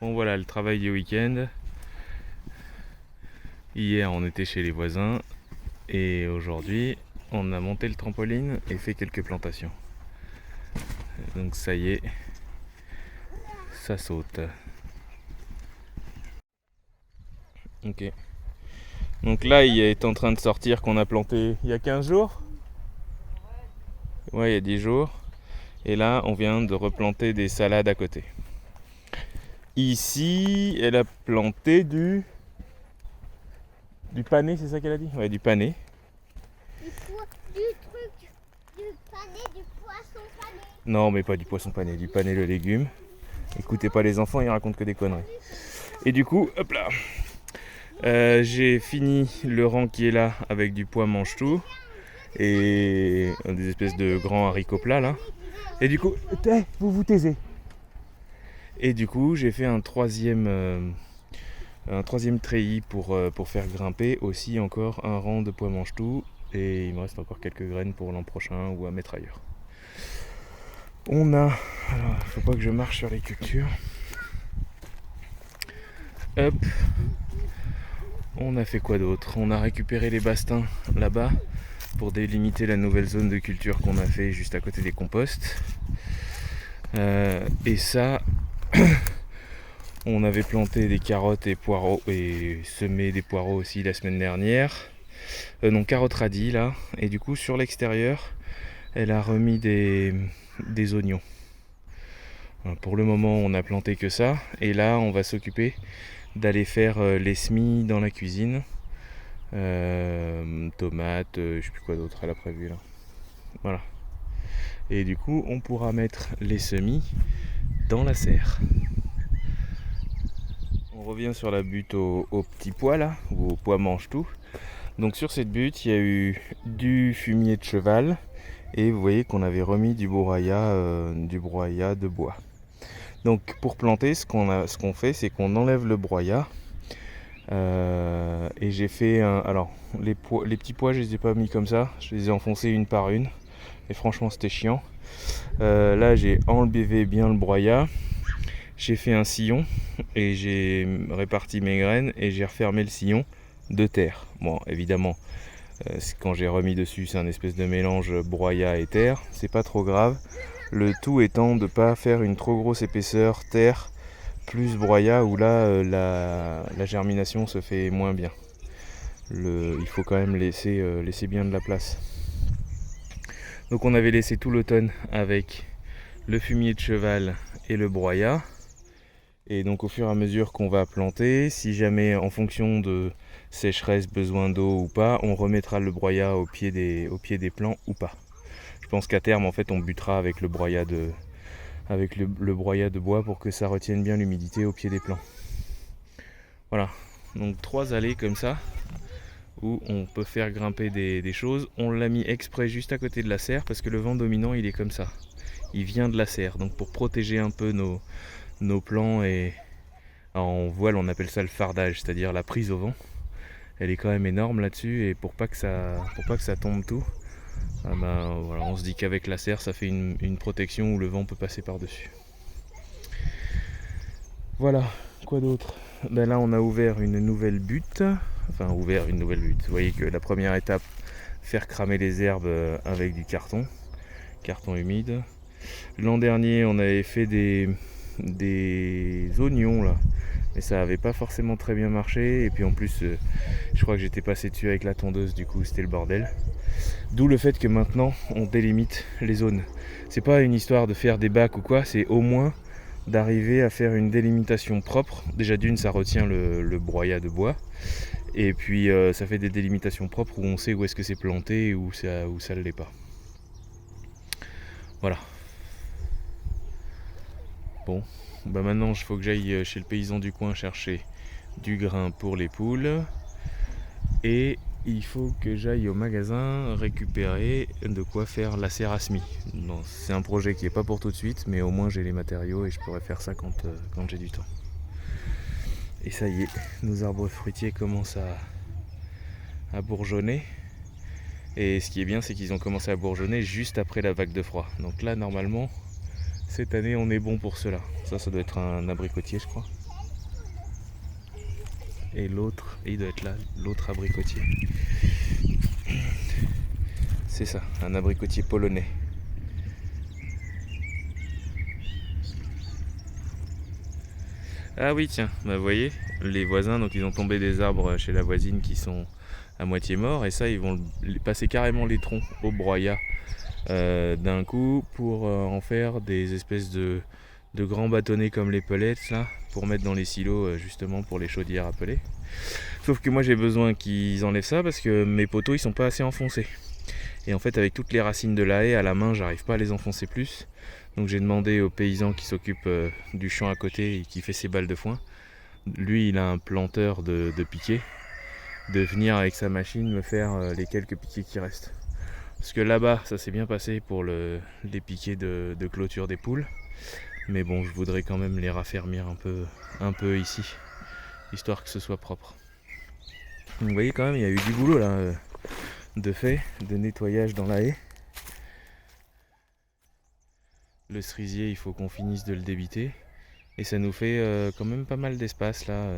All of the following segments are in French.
Bon voilà, le travail du week-end. Hier on était chez les voisins et aujourd'hui on a monté le trampoline et fait quelques plantations. Donc ça y est, ça saute. Ok. Donc là il est en train de sortir qu'on a planté il y a 15 jours. Ouais, il y a 10 jours. Et là on vient de replanter des salades à côté. Ici elle a planté du panais, c'est ça qu'elle a dit? Ouais, du panais. Du pané, du poisson pané. Non, mais pas du poisson pané, du panais le légume. Écoutez pas les enfants, ils racontent que des conneries. Et du coup, hop là, j'ai fini le rang qui est là avec du pois mange-tout et des espèces de grands haricots plats là. Et du coup, vous vous taisez. Et du coup, j'ai fait un troisième treillis pour faire grimper aussi encore un rang de pois mange-tout. Et il me reste encore quelques graines pour l'an prochain ou à mettre ailleurs. On a... Alors, il faut pas que je marche sur les cultures. Hop. On a fait quoi d'autre? On a récupéré les bastings là-bas pour délimiter la nouvelle zone de culture qu'on a fait juste à côté des composts. Et ça, on avait planté des carottes et poireaux et semé des poireaux aussi la semaine dernière. Non, carottes radis là. Et du coup, sur l'extérieur, elle a remis des oignons. Pour le moment, on a planté que ça. Et là, on va s'occuper d'aller faire les semis dans la cuisine. Tomates, je sais plus quoi d'autre elle a prévu là. Voilà. Et du coup, on pourra mettre les semis dans la serre. On revient sur la butte aux petits pois là, ou aux pois mange-tout. Donc sur cette butte, il y a eu du fumier de cheval et vous voyez qu'on avait remis du broyat de bois. Donc pour planter, ce qu'on fait, c'est qu'on enlève le broyat. Et j'ai fait alors les petits pois, je les ai pas mis comme ça, je les ai enfoncés une par une. Et franchement, c'était chiant. Là, j'ai enlevé bien le broyat. J'ai fait un sillon et j'ai réparti mes graines et j'ai refermé le sillon de terre. Bon, évidemment, quand j'ai remis dessus, c'est un espèce de mélange broyat et terre. C'est pas trop grave. Le tout étant de ne pas faire une trop grosse épaisseur terre plus broyat où là la germination se fait moins bien. Il faut quand même laisser bien de la place. Donc on avait laissé tout l'automne avec le fumier de cheval et le broyat. Et donc au fur et à mesure qu'on va planter, si jamais en fonction de sécheresse, besoin d'eau ou pas, on remettra le broyat au pied des plants ou pas. Je pense qu'à terme en fait on butera avec le broyat de bois pour que ça retienne bien l'humidité au pied des plants. Voilà, donc 3 allées comme ça où on peut faire grimper des choses. On l'a mis exprès juste à côté de la serre parce que le vent dominant il est comme ça. Il vient de la serre, donc pour protéger un peu nos plants et en voile on appelle ça le fardage, c'est-à-dire la prise au vent. Elle est quand même énorme là-dessus et pour pas que ça tombe tout, voilà, on se dit qu'avec la serre ça fait une protection où le vent peut passer par-dessus. Voilà, quoi d'autre? Là on a ouvert une nouvelle butte. Vous voyez que la première étape, faire cramer les herbes avec du carton humide. L'an dernier on avait fait des oignons là, mais ça avait pas forcément très bien marché et puis en plus je crois que j'étais passé dessus avec la tondeuse, du coup c'était le bordel. D'où le fait que maintenant on délimite les zones. C'est pas une histoire de faire des bacs ou quoi, c'est au moins d'arriver à faire une délimitation propre. Déjà d'une, ça retient le broyat de bois et puis ça fait des délimitations propres où on sait où est-ce que c'est planté et où ça ne l'est pas. Voilà. Bon, maintenant il faut que j'aille chez le paysan du coin chercher du grain pour les poules et il faut que j'aille au magasin récupérer de quoi faire la serre à semis. C'est un projet qui n'est pas pour tout de suite, mais au moins j'ai les matériaux et je pourrais faire ça quand j'ai du temps. Et ça y est, nos arbres fruitiers commencent à bourgeonner. Et ce qui est bien, c'est qu'ils ont commencé à bourgeonner juste après la vague de froid. Donc là, normalement, cette année, on est bon pour cela. Ça doit être un abricotier, je crois. et l'autre, il doit être là, l'autre abricotier. C'est ça, un abricotier polonais. Ah oui tiens, bah vous voyez, les voisins, donc ils ont tombé des arbres chez la voisine qui sont à moitié morts, et ça ils vont passer carrément les troncs au broyat d'un coup pour en faire des espèces de grands bâtonnets comme les pellets là, pour mettre dans les silos justement pour les chaudières à pellets. Sauf que moi j'ai besoin qu'ils enlèvent ça parce que mes poteaux ils sont pas assez enfoncés. Et en fait avec toutes les racines de la haie à la main j'arrive pas à les enfoncer plus. Donc j'ai demandé au paysan qui s'occupe du champ à côté et qui fait ses balles de foin. Lui il a un planteur de piquets, de venir avec sa machine me faire les quelques piquets qui restent. Parce que là-bas ça s'est bien passé pour les piquets de clôture des poules. Mais bon je voudrais quand même les raffermir un peu ici, histoire que ce soit propre. Donc vous voyez quand même il y a eu du boulot là, de fait, de nettoyage dans la haie. Le cerisier il faut qu'on finisse de le débiter. Et ça nous fait quand même pas mal d'espace là,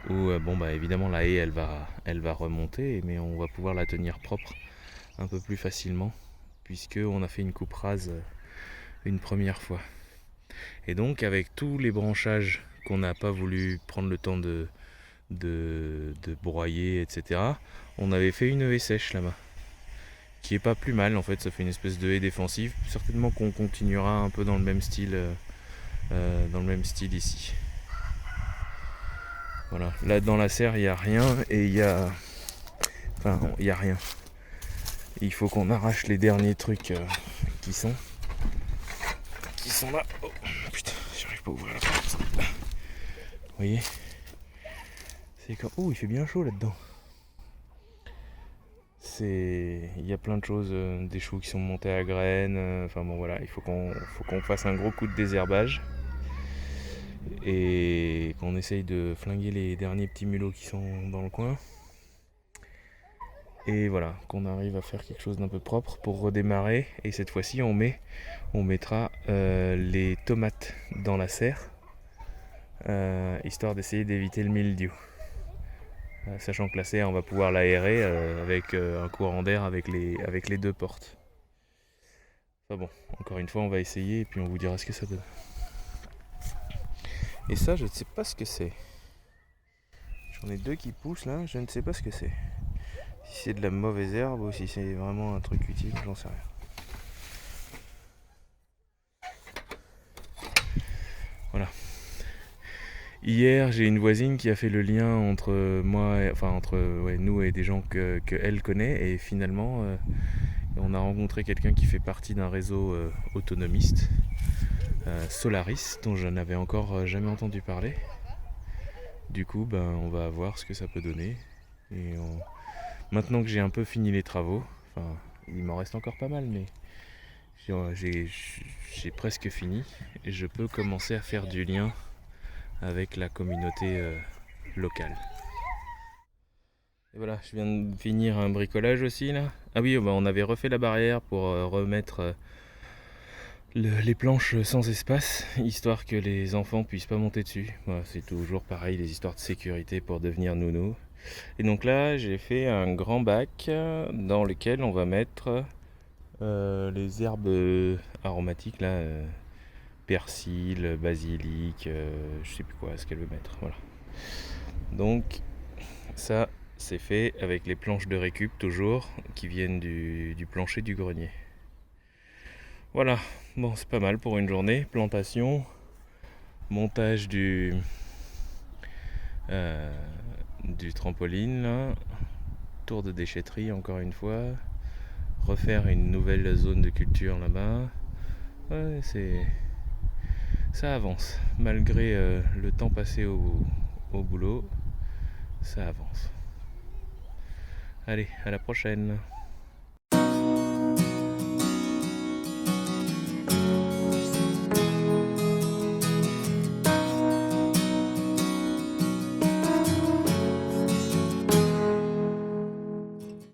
où bon bah évidemment la haie elle va remonter, mais on va pouvoir la tenir propre un peu plus facilement, puisque on a fait une coupe rase une première fois. Et donc avec tous les branchages qu'on n'a pas voulu prendre le temps de broyer, etc., on avait fait une haie sèche là-bas, qui est pas plus mal en fait, ça fait une espèce de haie défensive. Certainement qu'on continuera un peu dans le même style ici. Voilà, là dans la serre il n'y a rien et il y a... Enfin il n'y a rien. Il faut qu'on arrache les derniers trucs qui sont là. Oh putain, j'arrive pas à ouvrir la porte. Vous voyez, c'est comme... Oh il fait bien chaud là-dedans. Il y a plein de choses, des choux qui sont montés à graines, enfin bon voilà, il faut qu'on fasse un gros coup de désherbage et qu'on essaye de flinguer les derniers petits mulots qui sont dans le coin. Et voilà, qu'on arrive à faire quelque chose d'un peu propre pour redémarrer. Et cette fois-ci on mettra les tomates dans la serre, histoire d'essayer d'éviter le mildiou. Sachant que la serre on va pouvoir l'aérer avec un courant d'air avec les deux portes. Enfin bon, encore une fois on va essayer et puis on vous dira ce que ça donne. Et ça je ne sais pas ce que c'est. J'en ai deux qui poussent là, je ne sais pas ce que c'est. Si c'est de la mauvaise herbe ou si c'est vraiment un truc utile, j'en sais rien. Voilà. Hier, j'ai une voisine qui a fait le lien entre nous et des gens que elle connaît, et finalement, on a rencontré quelqu'un qui fait partie d'un réseau autonomiste, Solaris, dont je n'avais encore jamais entendu parler. Du coup, on va voir ce que ça peut donner. Et maintenant que j'ai un peu fini les travaux, enfin, il m'en reste encore pas mal, mais j'ai presque fini, et je peux commencer à faire du lien avec la communauté locale. Et voilà, je viens de finir un bricolage aussi là. Ah oui, on avait refait la barrière pour remettre les planches sans espace, histoire que les enfants puissent pas monter dessus. Voilà, c'est toujours pareil, les histoires de sécurité pour devenir nounou. Et donc là, j'ai fait un grand bac dans lequel on va mettre les herbes aromatiques là. Persil, basilic, je sais plus quoi ce qu'elle veut mettre. Voilà. Donc ça c'est fait avec les planches de récup toujours qui viennent du plancher du grenier. Voilà, bon c'est pas mal pour une journée. Plantation, montage du trampoline là, tour de déchetterie encore une fois, refaire une nouvelle zone de culture là-bas. Ouais, ça avance, malgré le temps passé au boulot, ça avance. Allez, à la prochaine.